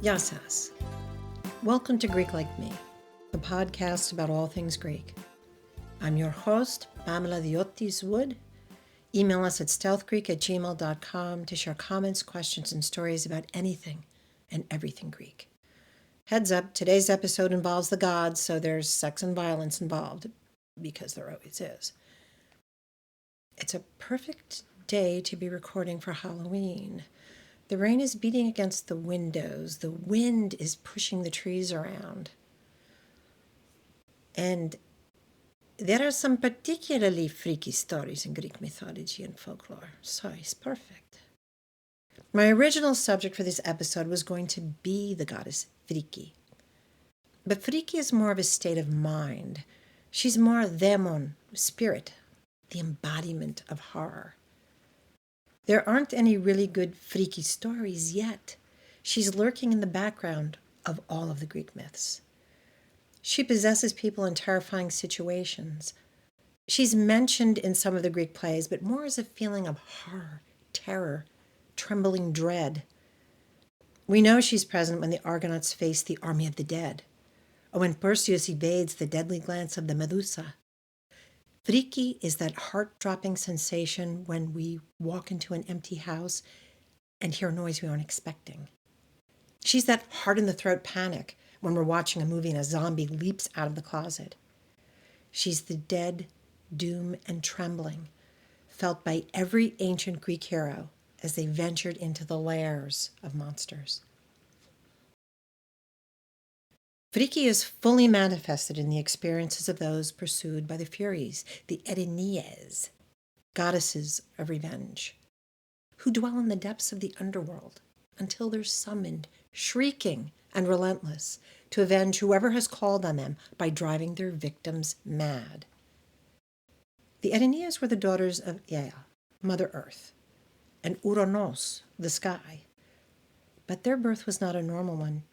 Yassas. Welcome to Greek Like Me, the podcast about all things Greek. I'm your host, Pamela Diotis Wood. Email us at stealthgreek@gmail.com to share comments, questions, and stories about anything and everything Greek. Heads up, today's episode involves the gods, so there's sex and violence involved, because there always is. It's a perfect day to be recording for Halloween. The rain is beating against the windows. The wind is pushing the trees around. And there are some particularly freaky stories in Greek mythology and folklore, so it's perfect. My original subject for this episode was going to be the goddess Phríke. But Phríke is more of a state of mind. She's more daemon, spirit, the embodiment of horror. There aren't any really good Phríke stories yet. She's lurking in the background of all of the Greek myths. She possesses people in terrifying situations. She's mentioned in some of the Greek plays, but more as a feeling of horror, terror, trembling dread. We know she's present when the Argonauts face the army of the dead, or when Perseus evades the deadly glance of the Medusa. Phríke is that heart-dropping sensation when we walk into an empty house and hear a noise we aren't expecting. She's that heart-in-the-throat panic when we're watching a movie and a zombie leaps out of the closet. She's the dead, doom, and trembling felt by every ancient Greek hero as they ventured into the lairs of monsters. Phríke is fully manifested in the experiences of those pursued by the Furies, the Erinyes, goddesses of revenge, who dwell in the depths of the underworld until they're summoned, shrieking and relentless, to avenge whoever has called on them by driving their victims mad. The Erinyes were the daughters of Gaia, Mother Earth, and Uranos, the sky. But their birth was not a normal one,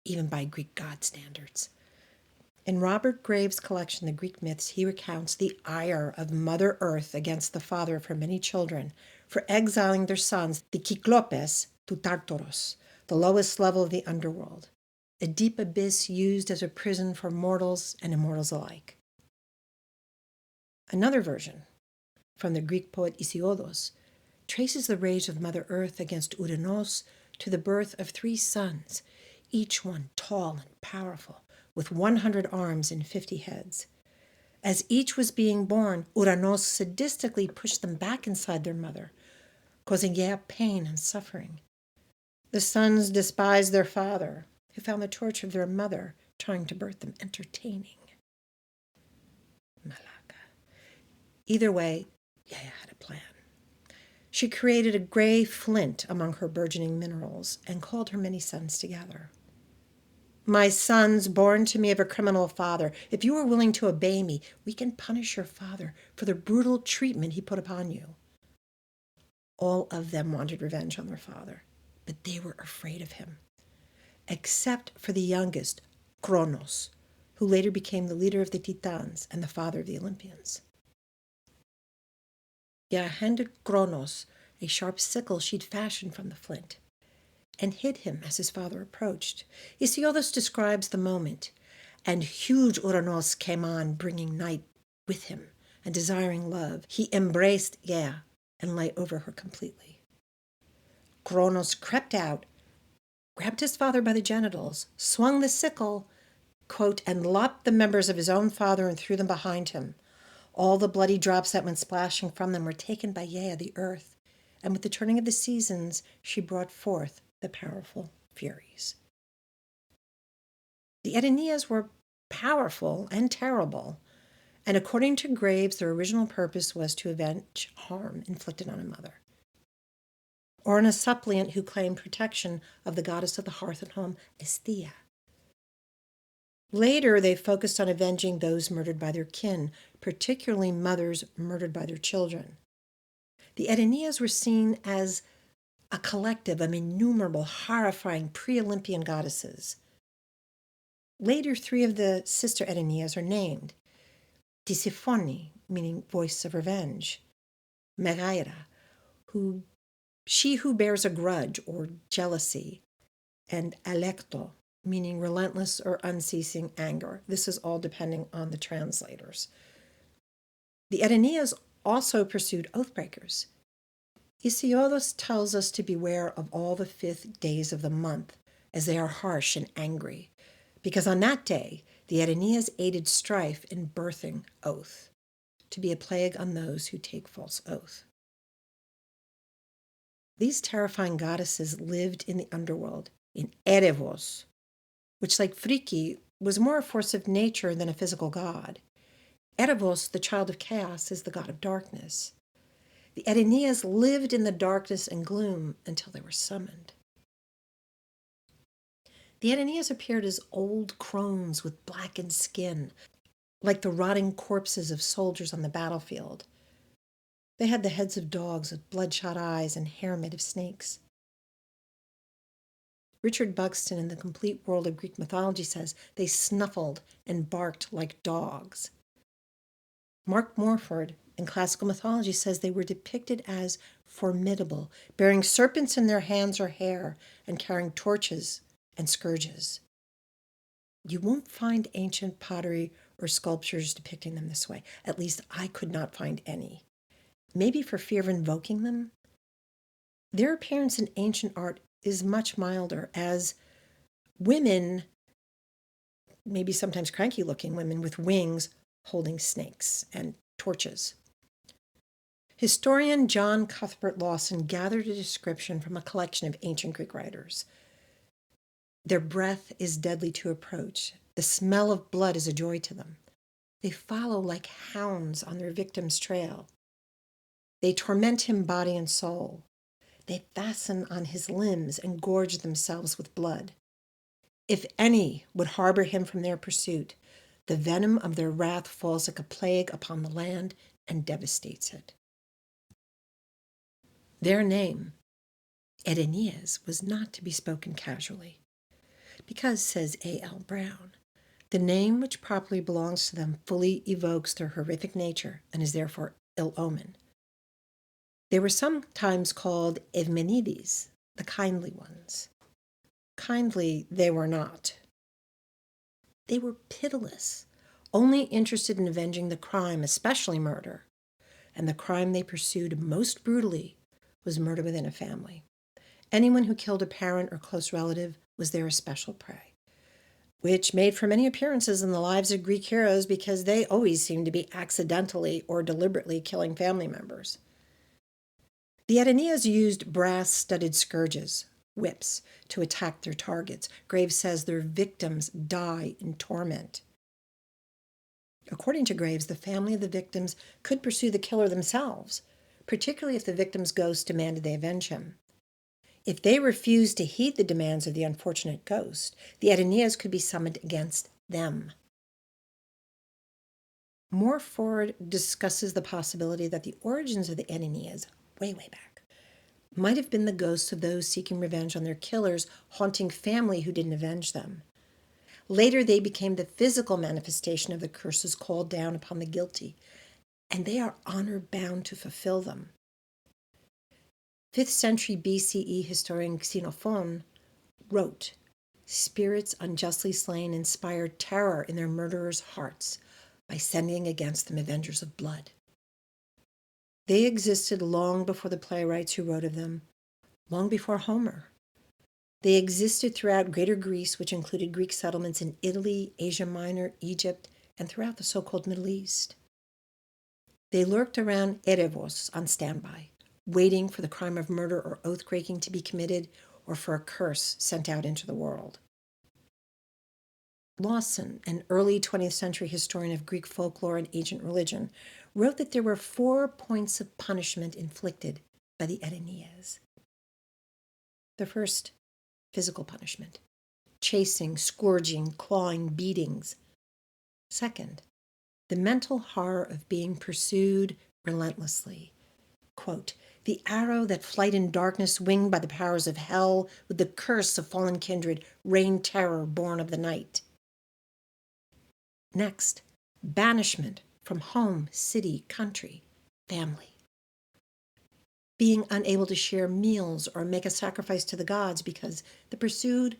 even by Greek god standards. In Robert Graves' collection, The Greek Myths, he recounts the ire of Mother Earth against the father of her many children for exiling their sons, the Kyklopes, to Tartaros, the lowest level of the underworld, a deep abyss used as a prison for mortals and immortals alike. Another version, from the Greek poet Hesiodos, traces the rage of Mother Earth against Uranos to the birth of 3 sons, each one tall and powerful, with 100 arms and 50 heads. As each was being born, Uranos sadistically pushed them back inside their mother, causing Gaia pain and suffering. The sons despised their father, who found the torture of their mother trying to birth them entertaining. Malaka. Either way, Gaia had a plan. She created a gray flint among her burgeoning minerals and called her many sons together. My sons, born to me of a criminal father, if you are willing to obey me, we can punish your father for the brutal treatment he put upon you. All of them wanted revenge on their father, but they were afraid of him, except for the youngest, Kronos, who later became the leader of the Titans and the father of the Olympians. Gaia handed Kronos a sharp sickle she'd fashioned from the flint and hid him as his father approached. Hesiodos describes the moment, and huge Uranos came on, bringing night with him and desiring love. He embraced Gaia and lay over her completely. Kronos crept out, grabbed his father by the genitals, swung the sickle, quote, and lopped the members of his own father and threw them behind him. All the bloody drops that went splashing from them were taken by Gaia, the earth, and with the turning of the seasons, she brought forth the powerful Furies. The Erinyes were powerful and terrible, and according to Graves, their original purpose was to avenge harm inflicted on a mother, or on a suppliant who claimed protection of the goddess of the hearth and home, Estia. Later, they focused on avenging those murdered by their kin, particularly mothers murdered by their children. The Erinyes were seen as a collective of innumerable, horrifying pre-Olympian goddesses. Later, 3 of the sister Erinyes are named: Tisiphone, meaning voice of revenge; Megaira, she who bears a grudge or jealousy; and alekto, meaning relentless or unceasing anger. This is all depending on the translators. The Erinyes also pursued oathbreakers. Hesiodos tells us to beware of all the 5th days of the month, as they are harsh and angry, because on that day the Erinyes aided strife in birthing oath, to be a plague on those who take false oath. These terrifying goddesses lived in the underworld, in Erevos, which, like Phríke, was more a force of nature than a physical god. Erevos, the child of chaos, is the god of darkness. The Erinyes lived in the darkness and gloom until they were summoned. The Erinyes appeared as old crones with blackened skin, like the rotting corpses of soldiers on the battlefield. They had the heads of dogs with bloodshot eyes and hair made of snakes. Richard Buxton in The Complete World of Greek Mythology says they snuffled and barked like dogs. Mark Morford in Classical Mythology says they were depicted as formidable, bearing serpents in their hands or hair and carrying torches and scourges. You won't find ancient pottery or sculptures depicting them this way. At least I could not find any. Maybe for fear of invoking them? Their appearance in ancient art is much milder, as women, maybe sometimes cranky looking women with wings, holding snakes and torches. Historian John Cuthbert Lawson gathered a description from a collection of ancient Greek writers. Their breath is deadly to approach. The smell of blood is a joy to them. They follow like hounds on their victim's trail. They torment him body and soul. They fasten on his limbs and gorge themselves with blood. If any would harbor him from their pursuit, the venom of their wrath falls like a plague upon the land and devastates it. Their name, Erinyes, was not to be spoken casually, because, says A.L. Brown, the name which properly belongs to them fully evokes their horrific nature and is therefore ill omen. They were sometimes called Eumenides, the kindly ones. Kindly they were not. They were pitiless, only interested in avenging the crime, especially murder. And the crime they pursued most brutally was murder within a family. Anyone who killed a parent or close relative was their especial prey, which made for many appearances in the lives of Greek heroes because they always seemed to be accidentally or deliberately killing family members. The Erinyes used brass-studded scourges, whips, to attack their targets. Graves says their victims die in torment. According to Graves, the family of the victims could pursue the killer themselves, particularly if the victim's ghost demanded they avenge him. If they refused to heed the demands of the unfortunate ghost, the Erinyes could be summoned against them. Morford discusses the possibility that the origins of the Erinyes, way back, might have been the ghosts of those seeking revenge on their killers, haunting family who didn't avenge them. Later, they became the physical manifestation of the curses called down upon the guilty, and they are honor-bound to fulfill them. 5th century BCE historian Xenophon wrote, "Spirits unjustly slain inspired terror in their murderers' hearts by sending against them avengers of blood." They existed long before the playwrights who wrote of them, long before Homer. They existed throughout Greater Greece, which included Greek settlements in Italy, Asia Minor, Egypt, and throughout the so-called Middle East. They lurked around Erevos on standby, waiting for the crime of murder or oath-breaking to be committed or for a curse sent out into the world. Lawson, an early 20th century historian of Greek folklore and ancient religion, wrote that there were 4 points of punishment inflicted by the Erinyes. The first, physical punishment: chasing, scourging, clawing, beatings. Second, the mental horror of being pursued relentlessly. Quote, "The arrow that flight in darkness winged by the powers of hell with the curse of fallen kindred, rain terror born of the night." Next, banishment from home, city, country, family. being unable to share meals or make a sacrifice to the gods because the pursued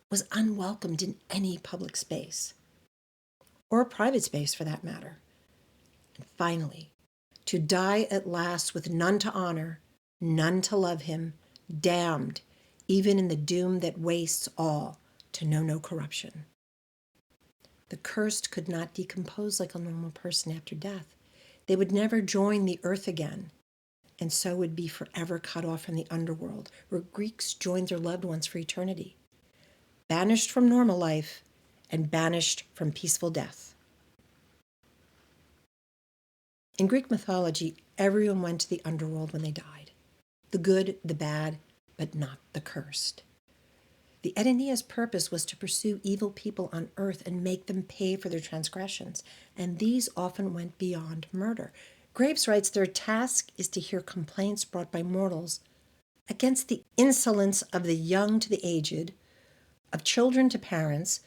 was unwelcomed in any public space, or a private space for that matter. And finally, to die at last with none to honor, none to love him, damned, even in the doom that wastes all, to know no corruption. The cursed could not decompose like a normal person after death. They would never join the earth again, and so would be forever cut off from the underworld, where Greeks joined their loved ones for eternity, banished from normal life and banished from peaceful death. In Greek mythology, everyone went to the underworld when they died. The good, the bad, but not the cursed. The Erinyes' purpose was to pursue evil people on earth and make them pay for their transgressions, and these often went beyond murder. Graves writes their task is to hear complaints brought by mortals against the insolence of the young to the aged, of children to parents,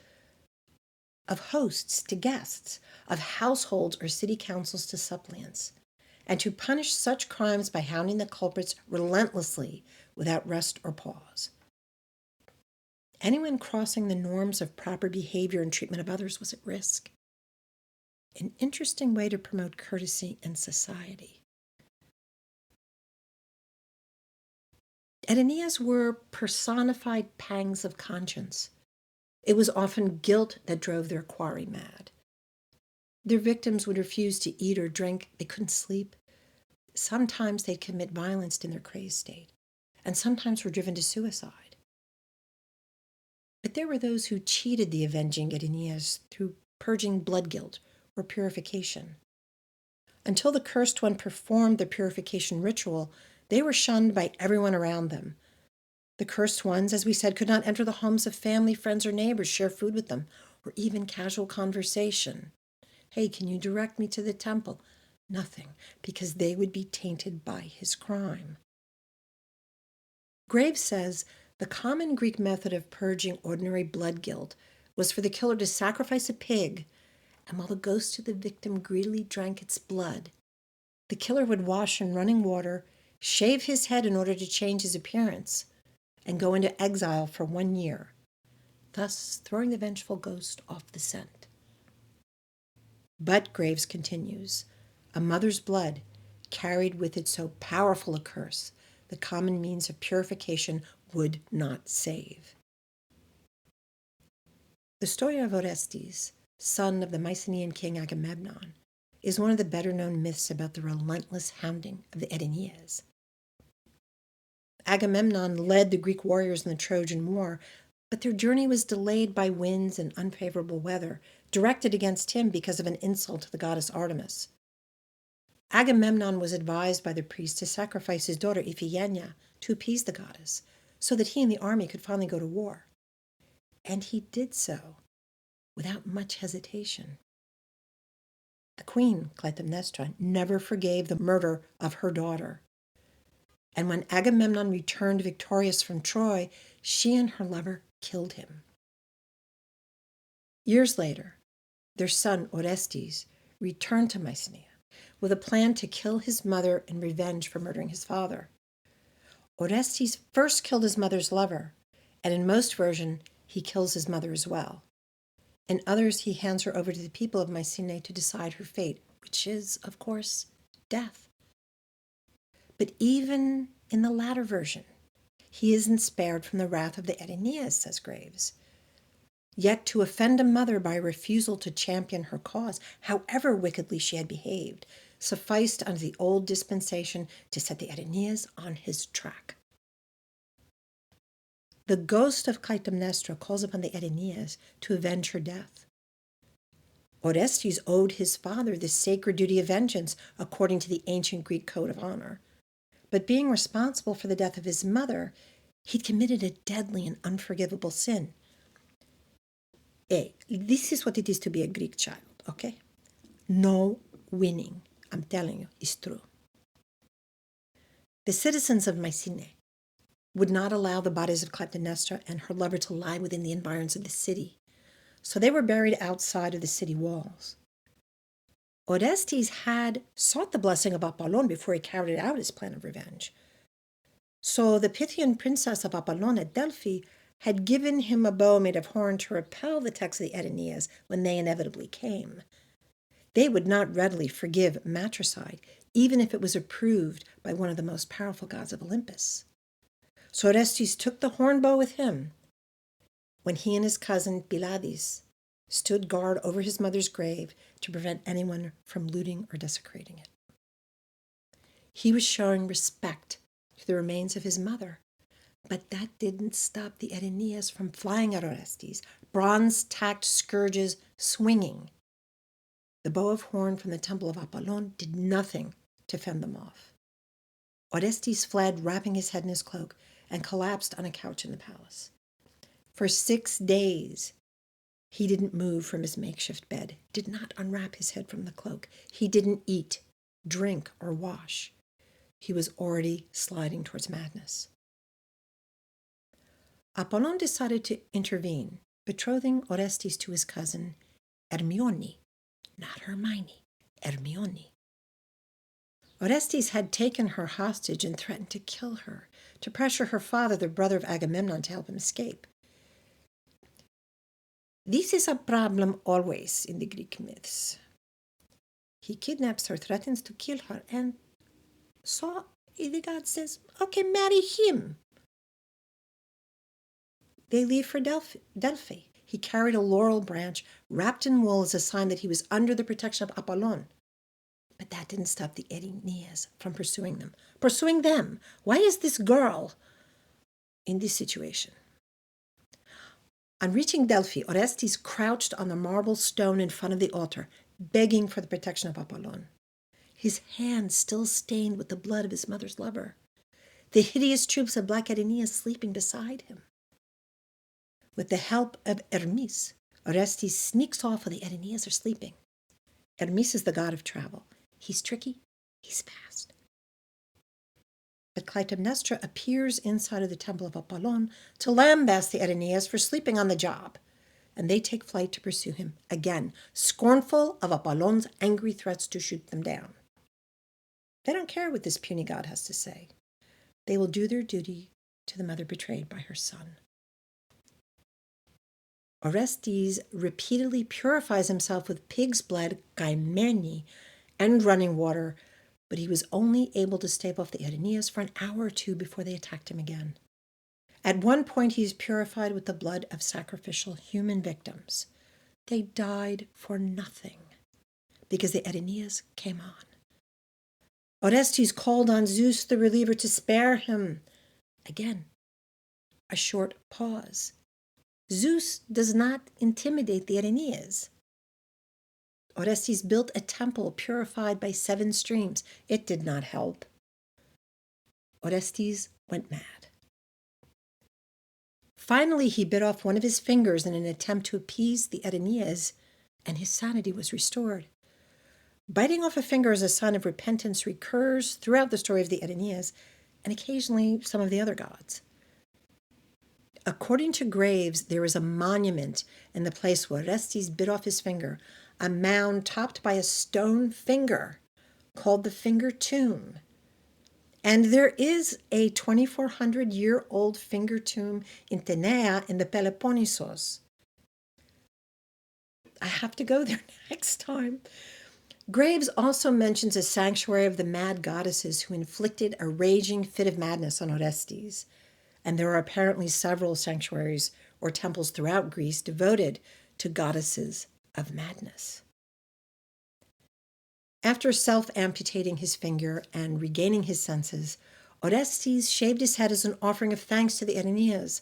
of hosts to guests, of households or city councils to suppliants, and to punish such crimes by hounding the culprits relentlessly without rest or pause. Anyone crossing the norms of proper behavior and treatment of others was at risk. An interesting way to promote courtesy in society. Erinyes were personified pangs of conscience. It was often guilt that drove their quarry mad. Their victims would refuse to eat or drink. They couldn't sleep. Sometimes they'd commit violence in their crazed state, and sometimes were driven to suicide. But there were those who cheated the avenging Erinyes through purging blood guilt or purification. Until the cursed one performed the purification ritual, they were shunned by everyone around them. The cursed ones, as we said, could not enter the homes of family, friends, or neighbors, share food with them, or even casual conversation. Hey, can you direct me to the temple? Nothing, because they would be tainted by his crime. Graves says the common Greek method of purging ordinary blood guilt was for the killer to sacrifice a pig, and while the ghost of the victim greedily drank its blood, the killer would wash in running water, shave his head in order to change his appearance, and go into exile for 1 year, thus throwing the vengeful ghost off the scent. But, Graves continues, a mother's blood carried with it so powerful a curse, the common means of purification would not save. The story of Orestes, son of the Mycenaean king Agamemnon, is one of the better-known myths about the relentless hounding of the Erinyes. Agamemnon led the Greek warriors in the Trojan War, but their journey was delayed by winds and unfavorable weather, directed against him because of an insult to the goddess Artemis. Agamemnon was advised by the priest to sacrifice his daughter Iphigenia to appease the goddess, so that he and the army could finally go to war. And he did so, without much hesitation. The queen, Clytemnestra, never forgave the murder of her daughter. And when Agamemnon returned victorious from Troy, she and her lover killed him. Years later, their son Orestes returned to Mycenae with a plan to kill his mother in revenge for murdering his father. Orestes first killed his mother's lover, and in most versions, he kills his mother as well. In others, he hands her over to the people of Mycenae to decide her fate, which is, of course, death. But even in the latter version, he isn't spared from the wrath of the Erinyes, says Graves. Yet to offend a mother by refusal to champion her cause, however wickedly she had behaved, sufficed under the old dispensation to set the Erinyes on his track. The ghost of Clytemnestra calls upon the Erinyes to avenge her death. Orestes owed his father the sacred duty of vengeance according to the ancient Greek code of honor. But being responsible for the death of his mother, he'd committed a deadly and unforgivable sin. Hey, this is what it is to be a Greek child, okay? No winning, I'm telling you, it's true. The citizens of Mycenae would not allow the bodies of Clytemnestra and her lover to lie within the environs of the city, so they were buried outside of the city walls. Orestes had sought the blessing of Apollon before he carried out his plan of revenge, So the Pythian princess of Apollon at Delphi had given him a bow made of horn to repel the attacks of the Erinyes when they inevitably came. They would not readily forgive matricide, even if it was approved by one of the most powerful gods of Olympus. So Orestes took the horn bow with him when he and his cousin Pylades stood guard over his mother's grave to prevent anyone from looting or desecrating it. He was showing respect to the remains of his mother, but that didn't stop the Erinyes from flying at Orestes, bronze-tacked scourges swinging. The bow of horn from the temple of Apollon did nothing to fend them off. Orestes fled, wrapping his head in his cloak, and collapsed on a couch in the palace. For 6 days, he didn't move from his makeshift bed, did not unwrap his head from the cloak. He didn't eat, drink, or wash. He was already sliding towards madness. Apollon decided to intervene, betrothing Orestes to his cousin Hermione, not Hermione, Hermione. Orestes had taken her hostage and threatened to kill her, to pressure her father, the brother of Agamemnon, to help him escape. This is a problem always in the Greek myths. He kidnaps her, threatens to kill her, and so the god says, okay, marry him. They leave for Delphi. He carried a laurel branch wrapped in wool as a sign that he was under the protection of Apollon. But that didn't stop the Erinyes from pursuing them. Pursuing them? Why is this girl in this situation? On reaching Delphi, Orestes crouched on the marble stone in front of the altar, begging for the protection of Apollon. His hands still stained with the blood of his mother's lover. The hideous troops of Black Erinyes sleeping beside him. With the help of Hermes, Orestes sneaks off while the Erinyes are sleeping. Hermes is the god of travel. He's tricky, he's fast. But Clytemnestra appears inside of the temple of Apollon to lambaste the Erinyes for sleeping on the job, and they take flight to pursue him again, scornful of Apollon's angry threats to shoot them down. They don't care what this puny god has to say. They will do their duty to the mother betrayed by her son. Orestes repeatedly purifies himself with pig's blood, gaimerni, and running water, but he was only able to stave off the Erinyes for an hour or two before they attacked him again. At one point, he is purified with the blood of sacrificial human victims. They died for nothing because the Erinyes came on. Orestes called on Zeus, the reliever, to spare him. Again, a short pause. Zeus does not intimidate the Erinyes. Orestes built a temple purified by 7 streams. It did not help. Orestes went mad. Finally, he bit off one of his fingers in an attempt to appease the Erinyes, and his sanity was restored. Biting off a finger as a sign of repentance recurs throughout the story of the Erinyes, and occasionally some of the other gods. According to Graves, there is a monument in the place where Orestes bit off his finger, a mound topped by a stone finger called the Finger Tomb. And there is a 2,400-year-old finger tomb in Tenea in the Peloponnesos. I have to go there next time. Graves also mentions a sanctuary of the mad goddesses who inflicted a raging fit of madness on Orestes. And there are apparently several sanctuaries or temples throughout Greece devoted to goddesses of madness. After self-amputating his finger and regaining his senses, Orestes shaved his head as an offering of thanks to the Erinyes.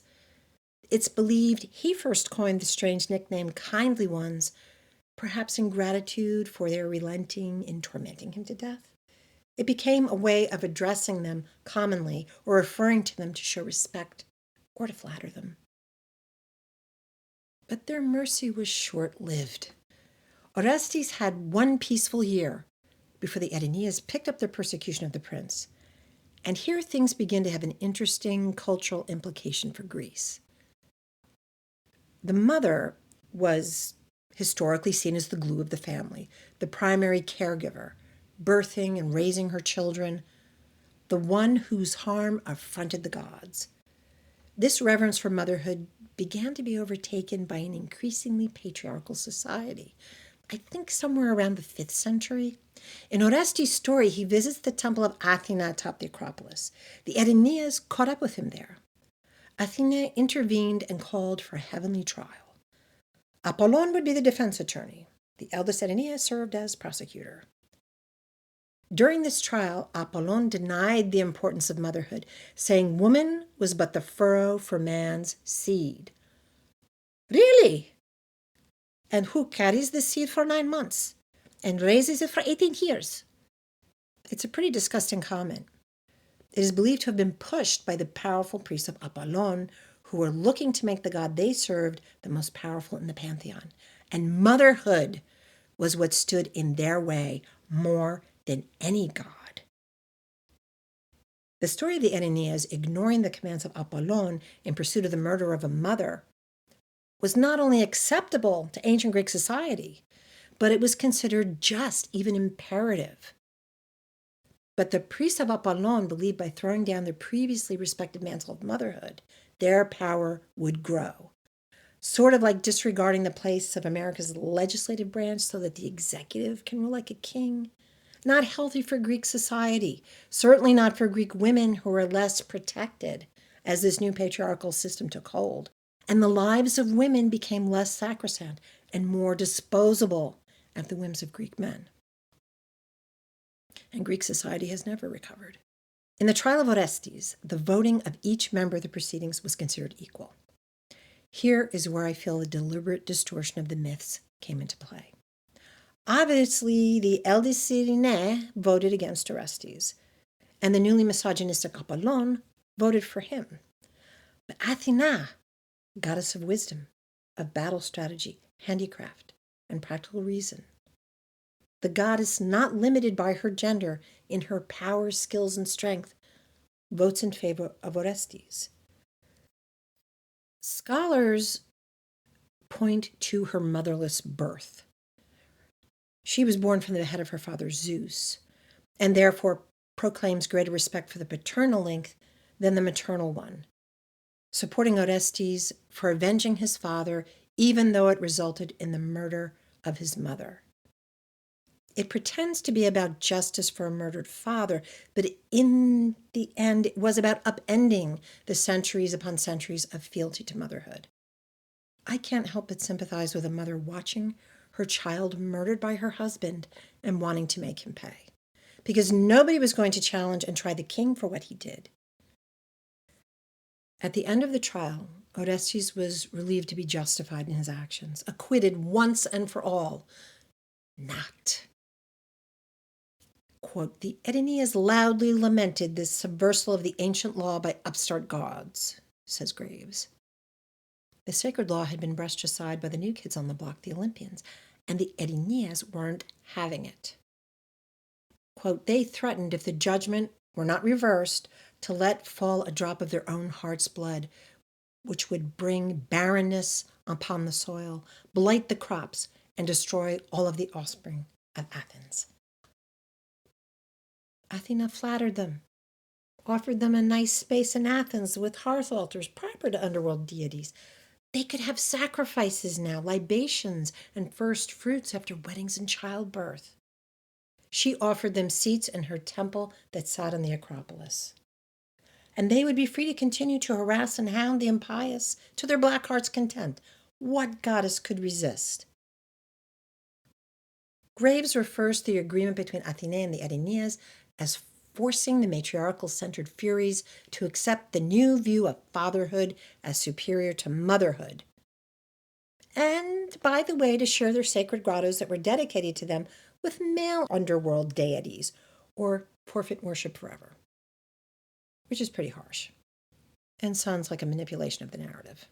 It's believed he first coined the strange nickname Kindly Ones, perhaps in gratitude for their relenting in tormenting him to death. It became a way of addressing them commonly or referring to them to show respect or to flatter them. But their mercy was short-lived. Orestes had 1 peaceful year before the Erinyes picked up their persecution of the prince. And here things begin to have an interesting cultural implication for Greece. The mother was historically seen as the glue of the family, the primary caregiver, birthing and raising her children. the one whose harm affronted the gods. This reverence for motherhood began to be overtaken by an increasingly patriarchal society. I think somewhere around the 5th century. In Orestes' story, he visits the temple of Athena atop the Acropolis. The Erinyes caught up with him there. Athena intervened and called for a heavenly trial. Apollon would be the defense attorney. The eldest Erinyes served as prosecutor. During this trial, Apollon denied the importance of motherhood, saying woman was but the furrow for man's seed. Really? And who carries the seed for 9 months and raises it for 18 years? It's a pretty disgusting comment. It is believed to have been pushed by the powerful priests of Apollon, who were looking to make the god they served the most powerful in the pantheon. And motherhood was what stood in their way more than any god. The story of the Erinyes ignoring the commands of Apollon in pursuit of the murder of a mother was not only acceptable to ancient Greek society, but it was considered just, even imperative. But the priests of Apollon believed by throwing down their previously respected mantle of motherhood, their power would grow. Sort of like disregarding the place of America's legislative branch so that the executive can rule like a king. Not healthy for Greek society, certainly not for Greek women who were less protected as this new patriarchal system took hold. And the lives of women became less sacrosanct and more disposable at the whims of Greek men. And Greek society has never recovered. In the trial of Orestes, the voting of each member of the proceedings was considered equal. Here is where I feel a deliberate distortion of the myths came into play. Obviously, the eldest Erinyes voted against Orestes, and the newly misogynistic Apollon voted for him. But Athena, goddess of wisdom, of battle strategy, handicraft, and practical reason, the goddess not limited by her gender in her power, skills, and strength, votes in favor of Orestes. Scholars point to her motherless birth. She was born from the head of her father Zeus, and therefore proclaims greater respect for the paternal link than the maternal one, supporting Orestes for avenging his father, even though it resulted in the murder of his mother. It pretends to be about justice for a murdered father, but in the end, it was about upending the centuries upon centuries of fealty to motherhood. I can't help but sympathize with a mother watching her child murdered by her husband and wanting to make him pay, because nobody was going to challenge and try the king for what he did. At the end of the trial, Orestes was relieved to be justified in his actions, acquitted once and for all. Not. Quote, the Erinyes loudly lamented this subversal of the ancient law by upstart gods, says Graves. The sacred law had been brushed aside by the new kids on the block, the Olympians, and the Erinyes weren't having it. Quote, they threatened, if the judgment were not reversed, to let fall a drop of their own heart's blood, which would bring barrenness upon the soil, blight the crops, and destroy all of the offspring of Athens. Athena flattered them, offered them a nice space in Athens with hearth altars proper to underworld deities. They could have sacrifices now, libations, and first fruits after weddings and childbirth. She offered them seats in her temple that sat on the Acropolis. And they would be free to continue to harass and hound the impious to their black heart's content. What goddess could resist? Graves refers to the agreement between Athena and the Erinyes as forcing the matriarchal-centered Furies to accept the new view of fatherhood as superior to motherhood. And, by the way, to share their sacred grottos that were dedicated to them with male underworld deities, or forfeit worship forever. Which is pretty harsh, and sounds like a manipulation of the narrative.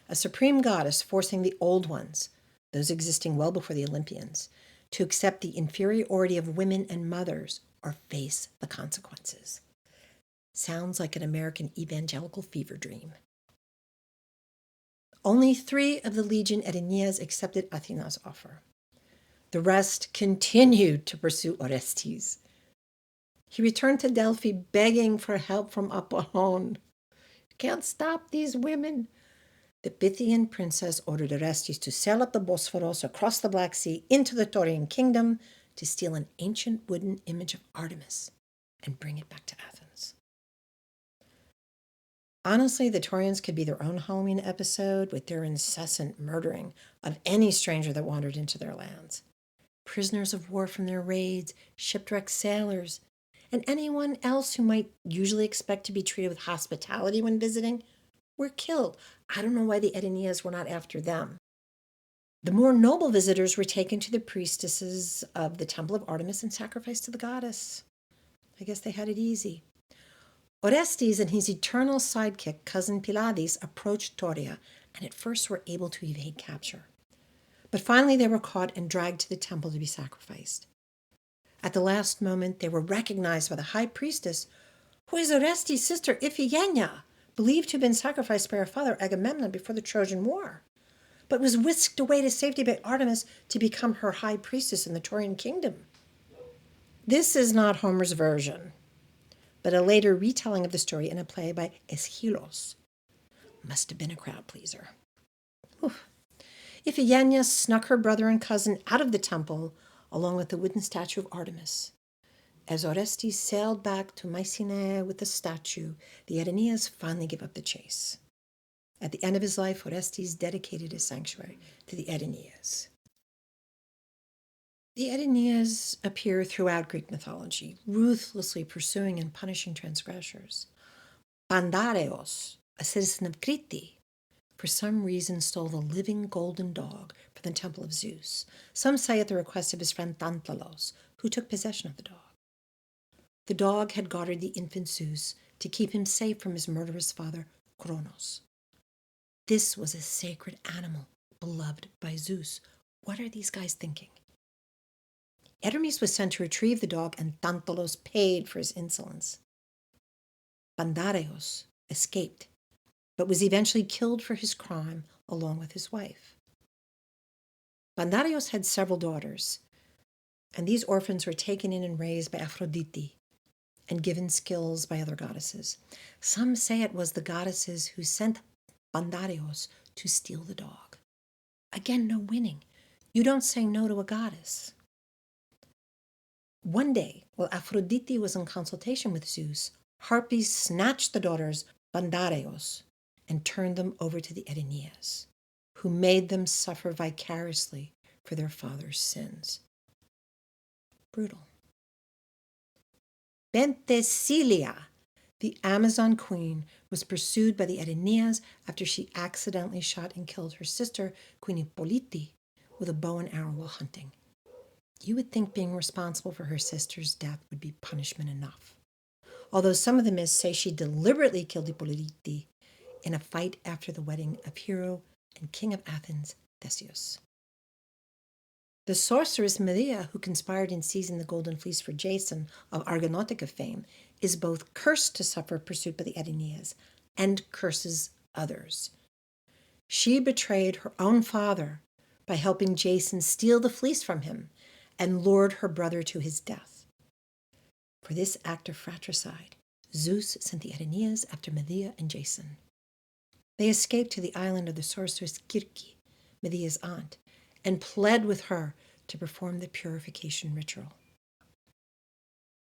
A supreme goddess forcing the old ones, those existing well before the Olympians, to accept the inferiority of women and mothers or face the consequences. Sounds like an American evangelical fever dream. Only 3 of the Legion Erinyes accepted Athena's offer. The rest continued to pursue Orestes. He returned to Delphi begging for help from Apollon. Can't stop these women. The Pythian princess ordered Orestes to sail up the Bosphorus across the Black Sea into the Taurian kingdom to steal an ancient wooden image of Artemis and bring it back to Athens. Honestly, the Taurians could be their own Halloween episode with their incessant murdering of any stranger that wandered into their lands. Prisoners of war from their raids, shipwrecked sailors, and anyone else who might usually expect to be treated with hospitality when visiting were killed. I don't know why the Erinyes were not after them. The more noble visitors were taken to the priestesses of the temple of Artemis and sacrificed to the goddess. I guess they had it easy. Orestes and his eternal sidekick, cousin Pylades, approached Toria and at first were able to evade capture. But finally they were caught and dragged to the temple to be sacrificed. At the last moment, they were recognized by the high priestess, who is Orestes' sister Iphigenia, believed to have been sacrificed by her father Agamemnon before the Trojan War, but was whisked away to safety by Artemis to become her high priestess in the Taurian kingdom. This is not Homer's version, but a later retelling of the story in a play by Aeschylus. Must have been a crowd pleaser. Iphigenia snuck her brother and cousin out of the temple along with the wooden statue of Artemis. As Orestes sailed back to Mycenae with the statue, the Erinyes finally gave up the chase. At the end of his life, Orestes dedicated his sanctuary to the Erinyes. The Erinyes appear throughout Greek mythology, ruthlessly pursuing and punishing transgressors. Pandareos, a citizen of Crete, for some reason stole the living golden dog from the temple of Zeus, some say at the request of his friend Tantalos, who took possession of the dog. The dog had guarded the infant Zeus to keep him safe from his murderous father, Kronos. This was a sacred animal, beloved by Zeus. What are these guys thinking? Erinyes was sent to retrieve the dog, and Tantalos paid for his insolence. Pandareos escaped, but was eventually killed for his crime along with his wife. Pandareos had several daughters, and these orphans were taken in and raised by Aphrodite and given skills by other goddesses. Some say it was the goddesses who sent Pandareos to steal the dog. Again, no winning. You don't say no to a goddess. One day, while Aphrodite was in consultation with Zeus, Harpies snatched the daughters Pandareos and turned them over to the Erinyes, who made them suffer vicariously for their father's sins. Brutal. Penthesilea, the Amazon queen, was pursued by the Erinyes after she accidentally shot and killed her sister, Queen Hippolyte, with a bow and arrow while hunting. You would think being responsible for her sister's death would be punishment enough, although some of the myths say she deliberately killed Hippolyte in a fight after the wedding of hero and king of Athens, Theseus. The sorceress Medea, who conspired in seizing the golden fleece for Jason of Argonautica fame, is both cursed to suffer pursuit by the Erinyes and curses others. She betrayed her own father by helping Jason steal the fleece from him and lured her brother to his death. For this act of fratricide, Zeus sent the Erinyes after Medea and Jason. They escaped to the island of the sorceress Phríke, Medea's aunt, and pled with her to perform the purification ritual.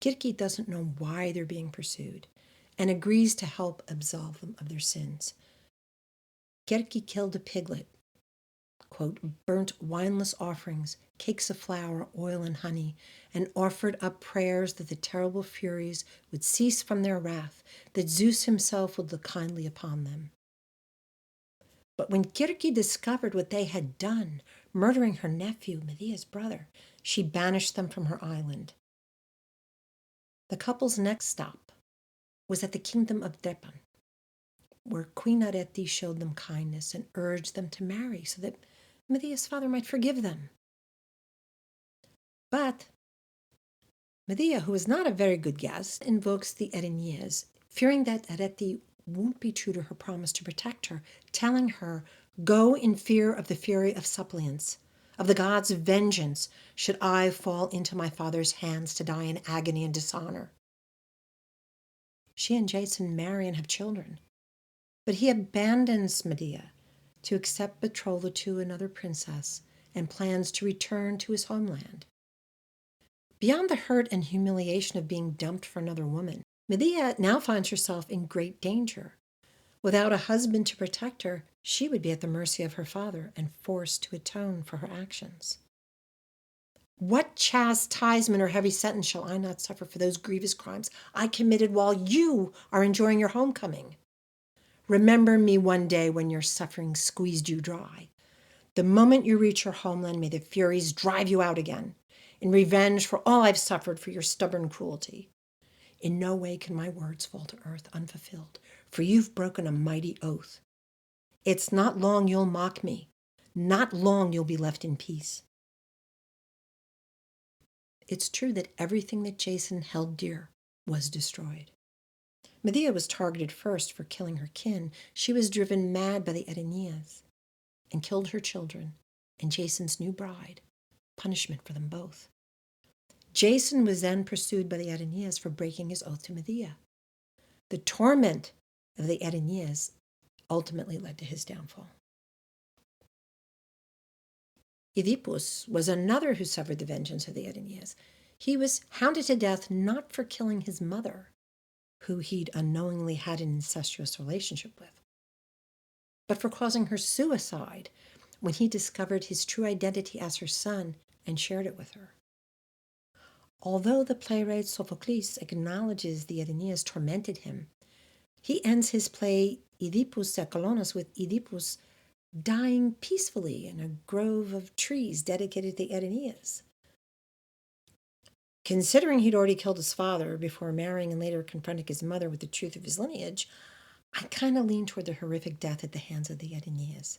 Phríke doesn't know why they're being pursued and agrees to help absolve them of their sins. Phríke killed a piglet, quote, burnt wineless offerings, cakes of flour, oil, and honey, and offered up prayers that the terrible Furies would cease from their wrath, that Zeus himself would look kindly upon them. But when Phríke discovered what they had done, murdering her nephew, Medea's brother, she banished them from her island. The couple's next stop was at the kingdom of Drepan, where Queen Arete showed them kindness and urged them to marry so that Medea's father might forgive them. But Medea, who is not a very good guest, invokes the Erinyes, fearing that Arete won't be true to her promise to protect her, telling her, "Go in fear of the fury of suppliants, of the gods' vengeance, should I fall into my father's hands to die in agony and dishonor." She and Jason marry and have children. But he abandons Medea to accept betrothal to another princess and plans to return to his homeland. Beyond the hurt and humiliation of being dumped for another woman, Medea now finds herself in great danger. Without a husband to protect her, she would be at the mercy of her father and forced to atone for her actions. What chastisement or heavy sentence shall I not suffer for those grievous crimes I committed while you are enjoying your homecoming? Remember me one day when your suffering squeezed you dry. The moment you reach your homeland, may the Furies drive you out again, in revenge for all I've suffered for your stubborn cruelty. In no way can my words fall to earth unfulfilled, for you've broken a mighty oath. It's not long you'll mock me. Not long you'll be left in peace. It's true that everything that Jason held dear was destroyed. Medea was targeted first for killing her kin. She was driven mad by the Erinyes and killed her children and Jason's new bride, punishment for them both. Jason was then pursued by the Erinyes for breaking his oath to Medea. The torment of the Erinyes ultimately led to his downfall. Oedipus was another who suffered the vengeance of the Erinyes. He was hounded to death not for killing his mother, who he'd unknowingly had an incestuous relationship with, but for causing her suicide when he discovered his true identity as her son and shared it with her. Although the playwright Sophocles acknowledges the Erinyes tormented him, he ends his play Oedipus Sekolonos with Oedipus dying peacefully in a grove of trees dedicated to the Erinyes. Considering he'd already killed his father before marrying and later confronting his mother with the truth of his lineage, I kind of lean toward the horrific death at the hands of the Erinyes.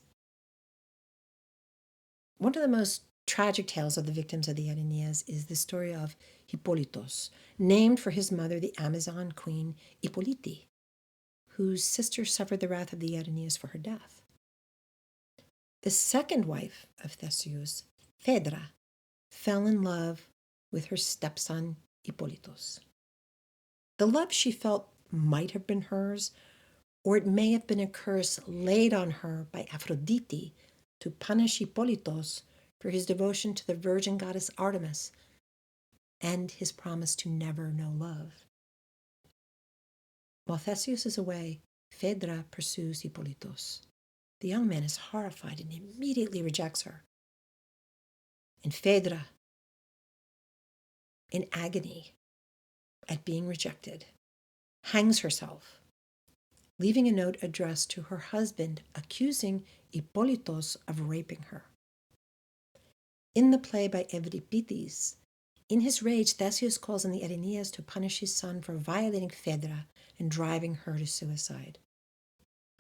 One of the most tragic tales of the victims of the Erinyes is the story of Hippolytos, named for his mother, the Amazon queen Hippolyte, whose sister suffered the wrath of the Erinyes for her death. The second wife of Theseus, Phaedra, fell in love with her stepson Hippolytos. The love she felt might have been hers, or it may have been a curse laid on her by Aphrodite to punish Hippolytos for his devotion to the virgin goddess Artemis and his promise to never know love. While Theseus is away, Phaedra pursues Hippolytos. The young man is horrified and immediately rejects her. And Phaedra, in agony at being rejected, hangs herself, leaving a note addressed to her husband accusing Hippolytos of raping her. In the play by Euripides, in his rage, Theseus calls on the Erinyes to punish his son for violating Phaedra and driving her to suicide.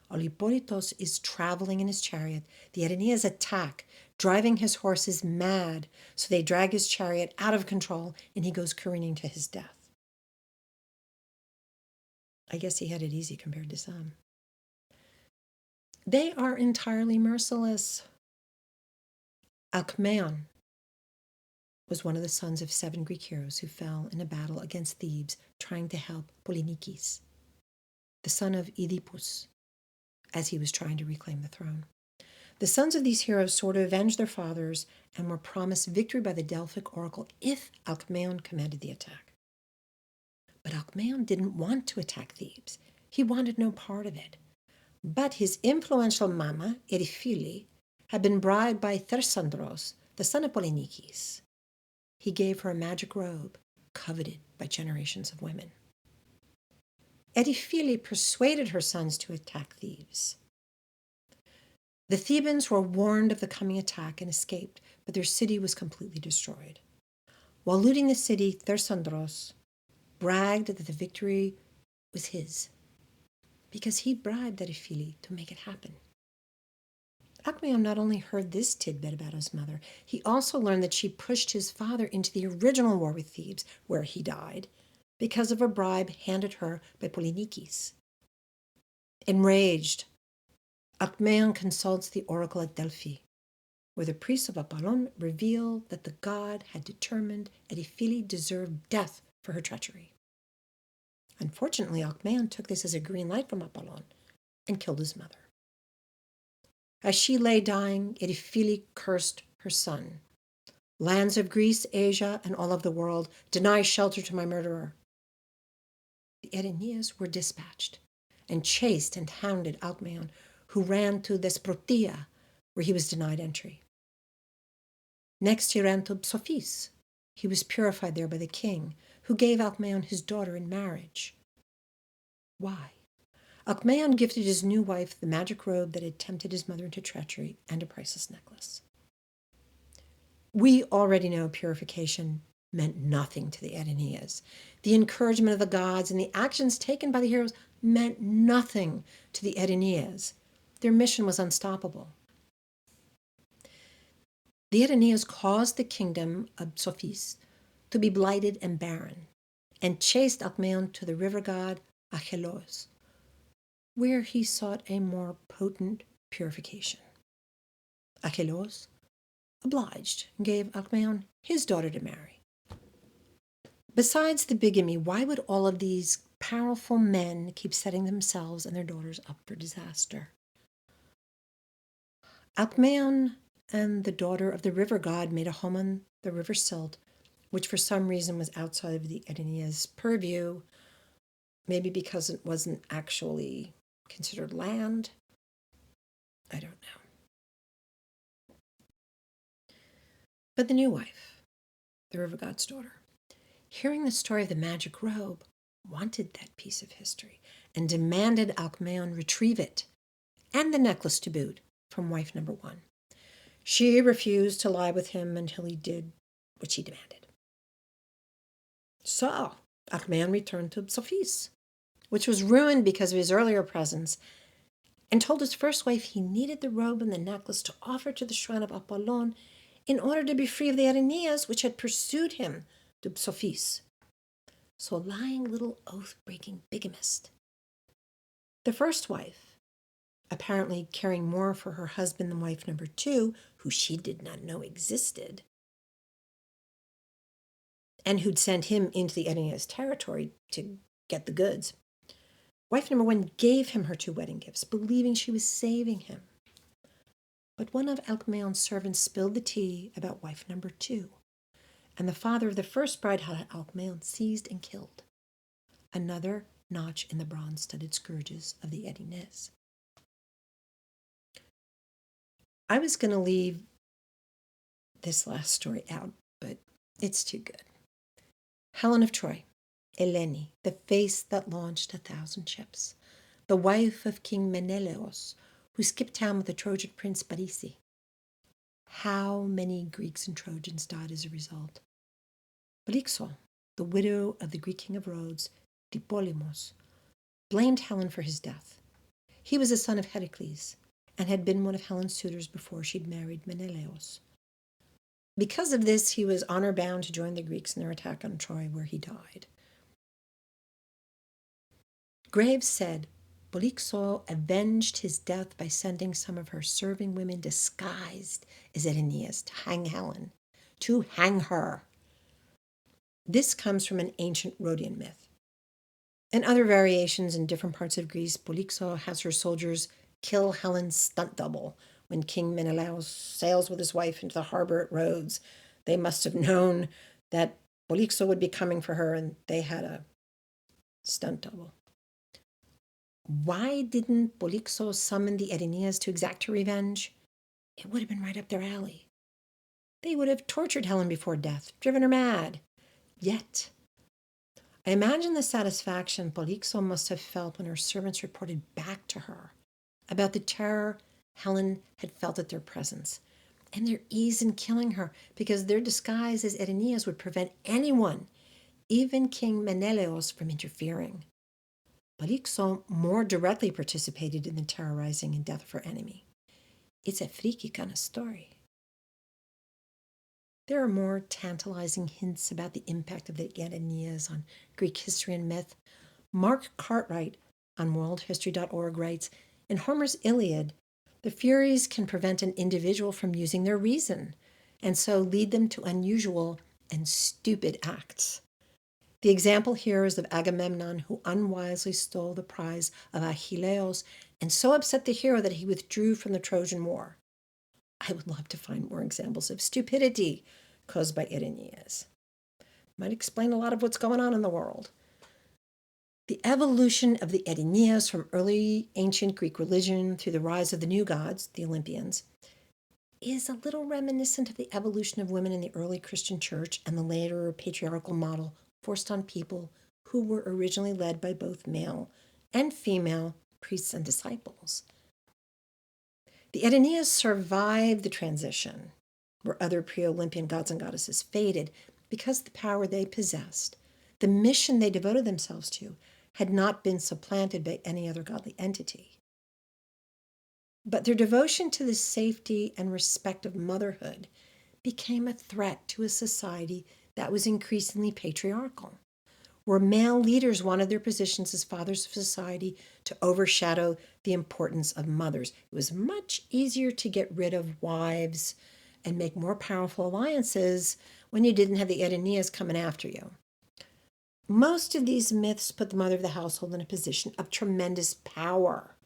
While Hippolytos is traveling in his chariot, the Erinyes attack, driving his horses mad, so they drag his chariot out of control and he goes careening to his death. I guess he had it easy compared to some. They are entirely merciless. Alcmaeon was one of the sons of 7 Greek heroes who fell in a battle against Thebes trying to help Polynices, the son of Oedipus, as he was trying to reclaim the throne. The sons of these heroes sought to avenge their fathers and were promised victory by the Delphic oracle if Alcmaeon commanded the attack. But Alcmaeon didn't want to attack Thebes. He wanted no part of it. But his influential mama, Eriphyle, had been bribed by Thersandros, the son of Polynices. He gave her a magic robe, coveted by generations of women. Eriphyle persuaded her sons to attack Thebes. The Thebans were warned of the coming attack and escaped, but their city was completely destroyed. While looting the city, Thersandros bragged that the victory was his, because he bribed Eriphyle to make it happen. Alcmaeon not only heard this tidbit about his mother, he also learned that she pushed his father into the original war with Thebes, where he died, because of a bribe handed her by Polynices. Enraged, Alcmaeon consults the oracle at Delphi, where the priests of Apollon reveal that the god had determined Eriphyle deserved death for her treachery. Unfortunately, Alcmaeon took this as a green light from Apollon and killed his mother. As she lay dying, Eriphyle cursed her son. Lands of Greece, Asia, and all of the world, deny shelter to my murderer. The Erinyes were dispatched and chased and hounded Alcmaeon, who ran to Thesprotia, where he was denied entry. Next he ran to Psophis. He was purified there by the king, who gave Alcmaeon his daughter in marriage. Why? Alcmaeon gifted his new wife the magic robe that had tempted his mother into treachery and a priceless necklace. We already know purification meant nothing to the Erinyes. The encouragement of the gods and the actions taken by the heroes meant nothing to the Erinyes. Their mission was unstoppable. The Erinyes caused the kingdom of Psophis to be blighted and barren, and chased Alcmaeon to the river god Acheloos, where he sought a more potent purification. Acheloos obliged and gave Alcmaeon his daughter to marry. Besides the bigamy, why would all of these powerful men keep setting themselves and their daughters up for disaster? Alcmaeon and the daughter of the river god made a home on the river Silt, which for some reason was outside of the Erinyes' purview, maybe because it wasn't actually considered land. I don't know. But the new wife, the river god's daughter, hearing the story of the magic robe, wanted that piece of history and demanded Alcmaeon retrieve it, and the necklace to boot, from wife number one. She refused to lie with him until he did what she demanded. So Alcmaeon returned to Psophis, which was ruined because of his earlier presence, and told his first wife he needed the robe and the necklace to offer to the shrine of Apollon in order to be free of the Erinyes, which had pursued him to Psophis. So a lying little oath-breaking bigamist. The first wife, apparently caring more for her husband than wife number two, who she did not know existed, and who'd sent him into the Erinyes territory to get the goods. Wife number one gave him her 2 wedding gifts, believing she was saving him. But one of Alcmaeon's servants spilled the tea about wife number 2, and the father of the first bride had Alcmaeon seized and killed. Another notch in the bronze-studded scourges of the Erinyes. I was going to leave this last story out, but it's too good. Helen of Troy, Eleni, the face that launched 1,000 ships, the wife of King Menelaos, who skipped town with the Trojan prince Parisi. How many Greeks and Trojans died as a result? Polixo, the widow of the Greek king of Rhodes, Dipolimos, blamed Helen for his death. He was a son of Heracles and had been one of Helen's suitors before she'd married Menelaos. Because of this, he was honor-bound to join the Greeks in their attack on Troy, where he died. Graves said Polixo avenged his death by sending some of her serving women disguised as Erinyes to hang Helen, to hang her. This comes from an ancient Rhodian myth. In other variations in different parts of Greece, Polixo has her soldiers kill Helen's stunt double when King Menelaus sails with his wife into the harbor at Rhodes. They must have known that Polixo would be coming for her, and they had a stunt double. Why didn't Polixo summon the Erinyes to exact her revenge? It would have been right up their alley. They would have tortured Helen before death, driven her mad. Yet, I imagine the satisfaction Polixo must have felt when her servants reported back to her about the terror Helen had felt at their presence, and their ease in killing her, because their disguise as Erinyes would prevent anyone, even King Menelaos, from interfering. Polixo more directly participated in the terrorizing and death of her enemy. It's a Phríke kind of story. There are more tantalizing hints about the impact of the Erinyes on Greek history and myth. Mark Cartwright on worldhistory.org writes, in Homer's Iliad, the Furies can prevent an individual from using their reason, and so lead them to unusual and stupid acts. The example here is of Agamemnon, who unwisely stole the prize of Achilleus and so upset the hero that he withdrew from the Trojan War. I would love to find more examples of stupidity caused by Erinyes. Might explain a lot of what's going on in the world. The evolution of the Erinyes from early ancient Greek religion through the rise of the new gods, the Olympians, is a little reminiscent of the evolution of women in the early Christian church and the later patriarchal model forced on people who were originally led by both male and female priests and disciples. The Erinyes survived the transition, where other pre-Olympian gods and goddesses faded, because the power they possessed, the mission they devoted themselves to, had not been supplanted by any other godly entity. But their devotion to the safety and respect of motherhood became a threat to a society that was increasingly patriarchal, where male leaders wanted their positions as fathers of society to overshadow the importance of mothers. It was much easier to get rid of wives and make more powerful alliances when you didn't have the Erinyes coming after you. Most of these myths put the mother of the household in a position of tremendous power,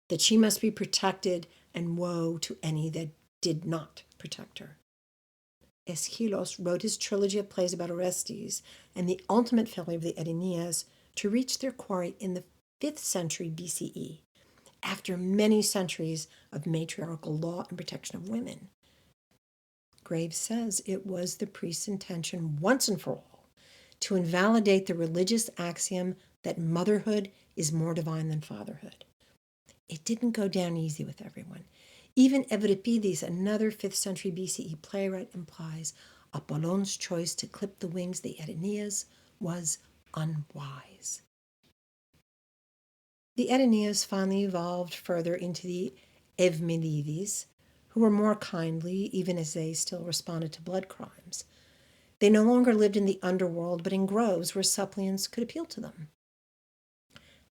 that she must be protected, and woe to any that did not protect her. Aeschylus wrote his trilogy of plays about Orestes and the ultimate failure of the Erinyes to reach their quarry in the 5th century BCE, after many centuries of matriarchal law and protection of women. Graves says it was the priest's intention once and for all to invalidate the religious axiom that motherhood is more divine than fatherhood. It didn't go down easy with everyone. Even Euripides, another 5th century BCE playwright, implies Apollon's choice to clip the wings of the Erinyes was unwise. The Erinyes finally evolved further into the Eumenides, who were more kindly, even as they still responded to blood crimes. They no longer lived in the underworld, but in groves where suppliants could appeal to them.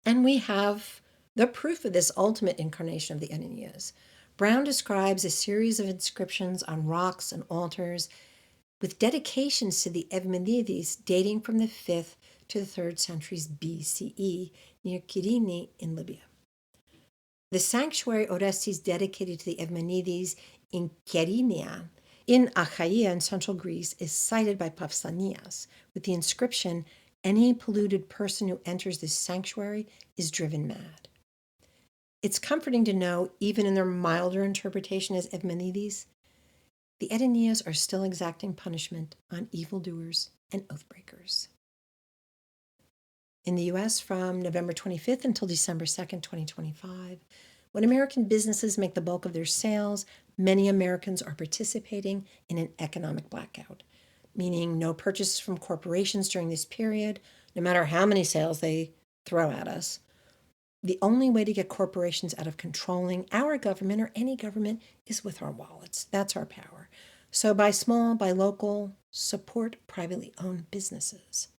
And we have the proof of this ultimate incarnation of the Erinyes. Brown describes a series of inscriptions on rocks and altars with dedications to the Eumenides dating from the 5th to the 3rd centuries BCE near Kyrene in Libya. The sanctuary Orestes dedicated to the Eumenides in Kyrenia in Achaia in central Greece is cited by Pausanias with the inscription, "Any polluted person who enters this sanctuary is driven mad." It's comforting to know, even in their milder interpretation as Eumenides, the Erinyes are still exacting punishment on evildoers and oathbreakers. In the U.S., from November 25th until December 2nd, 2025, when American businesses make the bulk of their sales, many Americans are participating in an economic blackout, meaning no purchases from corporations during this period, no matter how many sales they throw at us. The only way to get corporations out of controlling our government or any government is with our wallets. That's our power. So buy small, buy local, support privately owned businesses.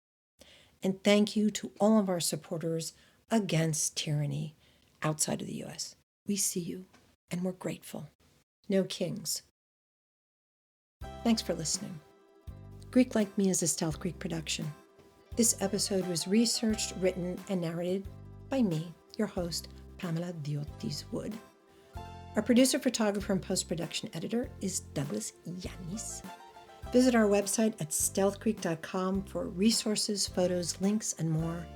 And thank you to all of our supporters against tyranny outside of the U.S. We see you, and we're grateful. No kings. Thanks for listening. Greek Like Me is a Stealth Greek production. This episode was researched, written, and narrated by me, your host, Pamela Diotis Wood. Our producer, photographer, and post-production editor is Douglas Yanis. Visit our website at stealthgreek.com for resources, photos, links, and more.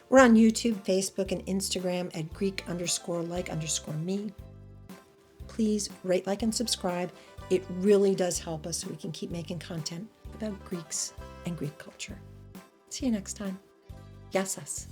We're on YouTube, Facebook, and Instagram at Greek_like_me. Please rate, like, and subscribe. It really does help us so we can keep making content about Greeks and Greek culture. See you next time. Yassas.